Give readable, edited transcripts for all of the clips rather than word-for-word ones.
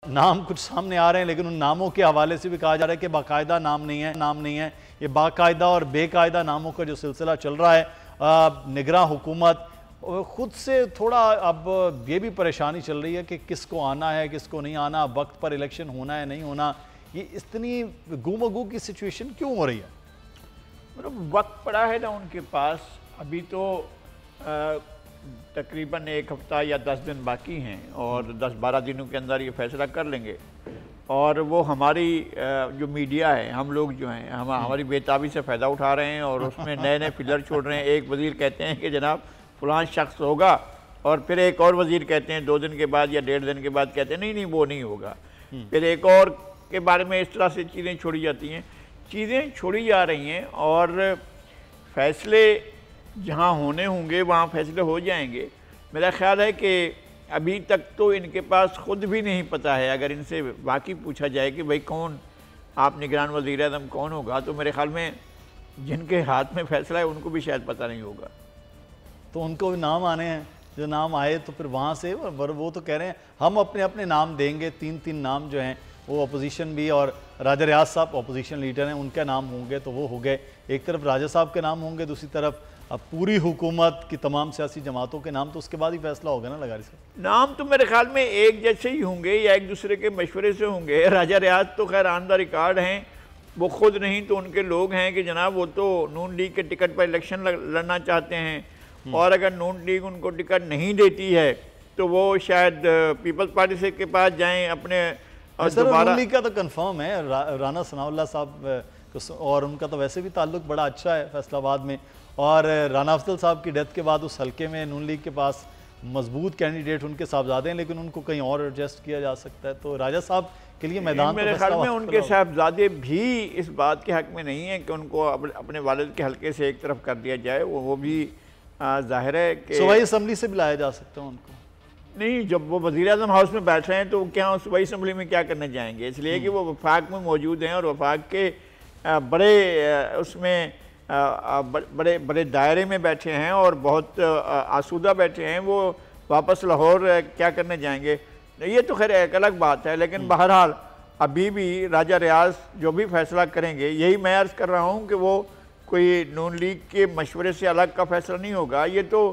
नाम कुछ सामने आ रहे हैं, लेकिन उन नामों के हवाले से भी कहा जा रहा है कि बाकायदा नाम नहीं है। ये बाकायदा और बेकायदा नामों का जो सिलसिला चल रहा है, निगरान हुकूमत खुद से थोड़ा अब ये भी परेशानी चल रही है कि किसको आना है किसको नहीं आना, वक्त पर इलेक्शन होना है नहीं होना। ये इतनी गुमगू की सिचुएशन क्यों हो रही है? मतलब वक्त पड़ा है ना उनके पास, अभी तो तकरीबन एक हफ्ता या 10 दिन बाकी हैं और 10-12 दिनों के अंदर ये फैसला कर लेंगे। और वो हमारी जो मीडिया है, हम लोग जो हैं, हमारी बेताबी से फ़ायदा उठा रहे हैं और उसमें नए नए फिलर छोड़ रहे हैं। एक वज़ीर कहते हैं कि जनाब फलां शख्स होगा, और फिर एक और वज़ीर कहते हैं 2 दिन के बाद या 1.5 दिन के बाद कहते हैं नहीं वो नहीं होगा। फिर एक और के बारे में इस तरह से चीज़ें छोड़ी जाती हैं, चीज़ें छोड़ी जा रही हैं और फैसले जहाँ होने होंगे वहाँ फैसले हो जाएंगे। मेरा ख्याल है कि अभी तक तो इनके पास ख़ुद भी नहीं पता है। अगर इनसे वाकई पूछा जाए कि भाई कौन आप निगरान वज़ीर आज़म कौन होगा, तो मेरे ख्याल में जिनके हाथ में फैसला है उनको भी शायद पता नहीं होगा। तो उनको भी नाम आने हैं, जो नाम आए तो फिर वहाँ से वो तो कह रहे हैं हम अपने अपने नाम देंगे। 3 नाम जो हैं वो अपोजिशन भी, और राजा रियाज साहब अपोजिशन लीडर हैं, उनके नाम होंगे तो वो हो गए। एक तरफ राजा साहब के नाम होंगे, दूसरी तरफ अब पूरी हुकूमत की तमाम सियासी जमातों के नाम, तो उसके बाद ही फैसला होगा ना लगारी साहब। नाम तो मेरे ख्याल में एक जैसे ही होंगे या एक दूसरे के मशवरे से होंगे। राजा रियाज तो खैर ऑन द रिकॉर्ड हैं, वो खुद नहीं तो उनके लोग हैं कि जनाब वो तो नून लीग के टिकट पर इलेक्शन लड़ना चाहते हैं, और अगर नून लीग उनको टिकट नहीं देती है तो वो शायद पीपल्स पार्टी से के पास जाएँ अपने। नून लीग का तो कन्फर्म है, राना सनाउल्लाह साहब और उनका तो वैसे भी ताल्लुक बड़ा अच्छा है फैसलाबाद में, और राना अफजल साहब की डेथ के बाद उस हल्के में नून लीग के पास मजबूत कैंडिडेट उनके साहबजादे हैं, लेकिन उनको कहीं और एडजस्ट किया जा सकता है। तो राजा साहब के लिए मैदान मेरे ख्याल में उनके साहबजादे भी इस बात के हक में नहीं है कि उनको अपने वालिद के हल्के से एक तरफ कर दिया जाए। वो भी जाहिर है कि सूबाई असम्बली से बुलाया जा सकता है उनको। नहीं, जब वो वज़ीर आज़म हाउस में बैठ रहे हैं तो क्या सूबाई असम्बली में क्या करने जाएंगे, इसलिए कि वो वफाक में मौजूद हैं और वफाक के बड़े उसमें बड़े बड़े दायरे में बैठे हैं और बहुत आसूदा बैठे हैं। वो वापस लाहौर क्या करने जाएंगे, ये तो खैर एक अलग बात है। लेकिन बहरहाल अभी भी राजा रियाज जो भी फैसला करेंगे, यही मैं अर्ज़ कर रहा हूँ कि वो कोई नून लीग के मशवरे से अलग का फैसला नहीं होगा। ये तो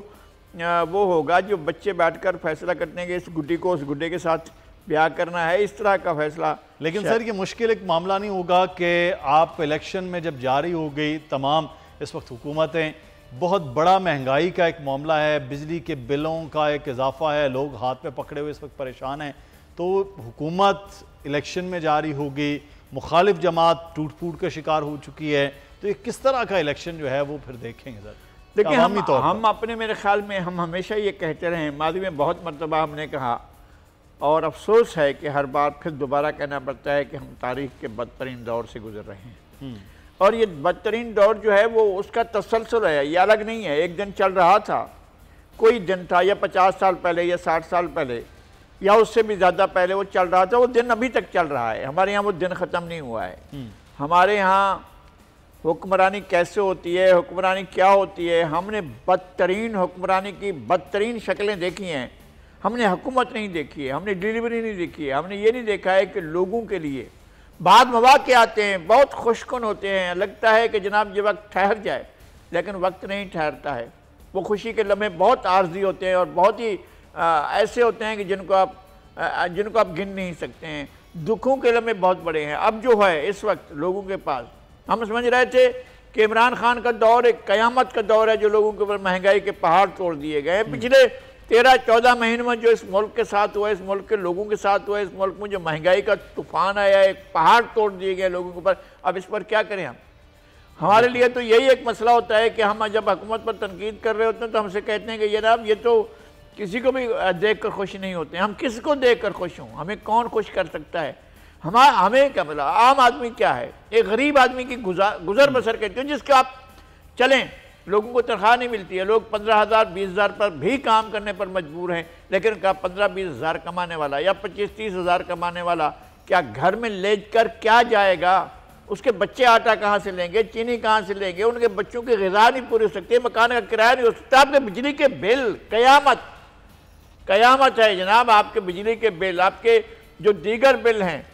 वो होगा जो बच्चे बैठकर फैसला करते हैं कि इस गुड्डी को उस गुड्डे के साथ ब्याह करना है, इस तरह का फैसला। लेकिन सर ये मुश्किल एक मामला नहीं होगा कि आप इलेक्शन में जब जारी हो गई तमाम इस वक्त हुकूमतें, बहुत बड़ा महंगाई का एक मामला है, बिजली के बिलों का एक इजाफा है, लोग हाथ पे पकड़े हुए इस वक्त परेशान हैं, तो हुकूमत इलेक्शन में जारी होगी, मुखालिफ जमात टूट फूट का शिकार हो चुकी है, तो ये किस तरह का इलेक्शन जो है वो फिर देखेंगे सर। देखिए हम अपने मेरे ख्याल में हम हमेशा ये कहते रहे, माजी में बहुत मरतबा हमने कहा, और अफसोस है कि हर बार फिर दोबारा कहना पड़ता है कि हम तारीख़ के बदतरीन दौर से गुजर रहे हैं। और ये बदतरीन दौर जो है वो उसका तसलसल है, ये अलग नहीं है। एक दिन चल रहा था, कोई दिन था या 50 साल पहले या 60 साल पहले या उससे भी ज़्यादा पहले वो चल रहा था, वो दिन अभी तक चल रहा है। हमारे यहाँ वो दिन ख़त्म नहीं हुआ है। हमारे यहाँ हुक्मरानी कैसे होती है, हुक्मरानी क्या होती है, हमने बदतरीन हुक्मरानी की बदतरीन शक्लें देखी हैं। हमने हुकूमत नहीं देखी है, हमने डिलीवरी नहीं देखी है, हमने ये नहीं देखा है कि लोगों के लिए बाद मौके आते हैं, बहुत खुशकुन होते हैं, लगता है कि जनाब ये वक्त ठहर जाए, लेकिन वक्त नहीं ठहरता है। वो खुशी के लम्हे बहुत आर्जी होते हैं और बहुत ही ऐसे होते हैं कि जिनको आप गिन नहीं सकते हैं। दुखों के लम्हे बहुत बड़े हैं। अब जो है इस वक्त लोगों के पास, हम समझ रहे थे कि इमरान खान का दौर एक क़यामत का दौर है, जो लोगों के ऊपर महंगाई के पहाड़ तोड़ दिए गए। पिछले 13-14 महीनों में जो इस मुल्क के साथ हुआ, इस मुल्क के लोगों के साथ हुआ, इस मुल्क में जो महंगाई का तूफान आया, एक पहाड़ तोड़ दिए गए लोगों के ऊपर। अब इस पर क्या करें हम? हमारे लिए तो यही एक मसला होता है कि हम जब हुकूमत पर तनकीद कर रहे होते हैं तो हमसे कहते हैं कि जनाब ये तो किसी को भी देख कर खुश नहीं होते। हम किसको देख कर खुश हों? हमें कौन खुश कर सकता है? हमें क्या मिला? आम आदमी क्या है? एक गरीब आदमी की गुजर बसर कहते हैं, जिसके आप चलें, लोगों को तनख्वाह नहीं मिलती है, लोग 15,000 20,000 पर भी काम करने पर मजबूर हैं। लेकिन क्या 15-20 हज़ार कमाने वाला या 25-30 हज़ार कमाने वाला क्या घर में ले कर क्या जाएगा? उसके बच्चे आटा कहाँ से लेंगे, चीनी कहाँ से लेंगे? उनके बच्चों की ग़िज़ा नहीं पूरी हो सकती, मकान का किराया नहीं हो सकता। आपके बिजली के बिल, कयामत है जनाब। आपके बिजली के बिल, आपके जो दीगर बिल हैं,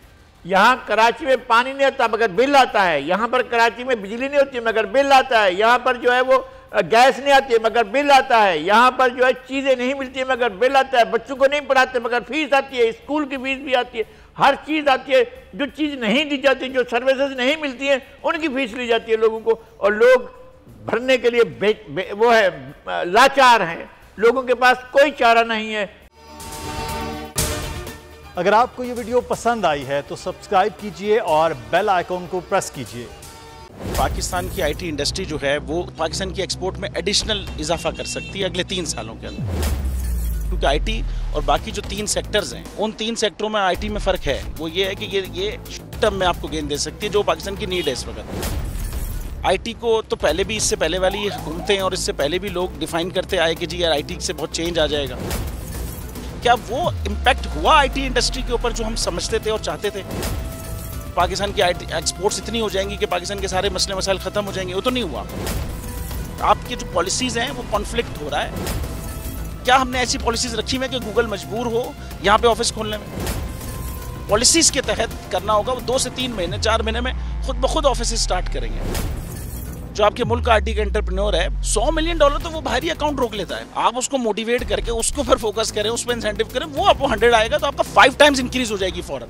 यहाँ कराची में पानी नहीं आता मगर बिल आता है, यहाँ पर कराची में बिजली नहीं होती मगर बिल आता है, यहाँ पर जो है वो गैस नहीं आती मगर बिल आता है, यहाँ पर जो है चीज़ें नहीं मिलती मगर बिल आता है, बच्चों को नहीं पढ़ाते मगर फीस आती है, स्कूल की फीस भी आती है, हर चीज़ आती है। जो चीज़ नहीं दी जाती, जो सर्विसेज नहीं मिलती हैं, उनकी फीस ली जाती है लोगों को, और लोग भरने के लिए वो है लाचार हैं, लोगों के पास कोई चारा नहीं है। अगर आपको ये वीडियो पसंद आई है तो सब्सक्राइब कीजिए और बेल आइकॉन को प्रेस कीजिए। पाकिस्तान की आईटी इंडस्ट्री जो है वो पाकिस्तान की एक्सपोर्ट में एडिशनल इजाफा कर सकती है अगले 3 सालों के अंदर, क्योंकि आईटी और बाकी जो 3 सेक्टर्स हैं, उन 3 सेक्टरों में आईटी में फ़र्क है। वो ये है कि ये टर्म में आपको गेन दे सकती है जो पाकिस्तान की नीड है इस वक्त। आईटी को तो पहले भी, इससे पहले वाली हुकूमतें और इससे पहले भी लोग डिफाइन करते आए कि जी यार आईटी से बहुत चेंज आ जाएगा। क्या वो इम्पैक्ट हुआ आईटी इंडस्ट्री के ऊपर जो हम समझते थे और चाहते थे? पाकिस्तान की आईटी एक्सपोर्ट्स इतनी हो जाएंगी कि पाकिस्तान के सारे मसले मसाइल ख़त्म हो जाएंगे? वो तो नहीं हुआ। आपकी जो पॉलिसीज़ हैं वो कॉन्फ्लिक्ट हो रहा है। क्या हमने ऐसी पॉलिसीज़ रखी हुई है कि गूगल मजबूर हो यहाँ पे ऑफिस खोलने में? पॉलिसीज़ के तहत करना होगा। वो 2 से 3 महीने 4 महीने में खुद ब खुद ऑफिस स्टार्ट करेंगे। जो आपके मुल्क का आईटी का एंटरप्रेन्योर है, $100 मिलियन तो वो बाहरी अकाउंट रोक लेता है। आप उसको मोटिवेट करके उसको पर फोकस करें, उस पर इंसेंटिव करें, वो आपको 100 आएगा तो आपका 5 टाइम्स इंक्रीज हो जाएगी फौरन।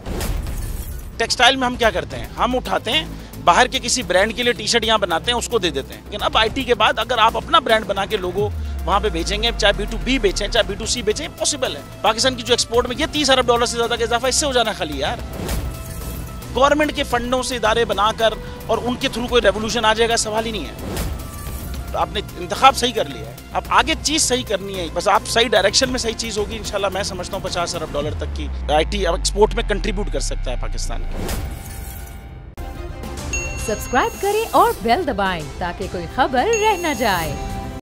टेक्सटाइल में हम क्या करते हैं, हम उठाते हैं बाहर के किसी ब्रांड के लिए टी शर्ट यहाँ बनाते हैं, उसको दे देते हैं। लेकिन अब आईटी के बाद अगर आप अपना ब्रांड बना के लोगो वहाँ पे बेचेंगे, चाहे B2B बेचें चाहे B2C बेचें, पॉसिबल है। पाकिस्तान की जो एक्सपोर्ट में ये $30 अरब से ज़्यादा का इजाफा इससे हो जाना खाली यार। गवर्नमेंट के फंडों से इदारे बनाकर और उनके थ्रू कोई रेवोल्यूशन आ जाएगा, सवाल ही नहीं है। तो आपने इंतखाब सही कर लिया है, अब आगे चीज़ सही करनी है, बस आप सही डायरेक्शन में सही चीज़ होगी इंशाल्लाह। मैं समझता हूँ $50 अरब तक की आईटी अब एक्सपोर्ट में कंट्रीब्यूट कर सकता है पाकिस्तान। सब्सक्राइब करें और बेल दबाएं ताकि कोई खबर रह न जाए।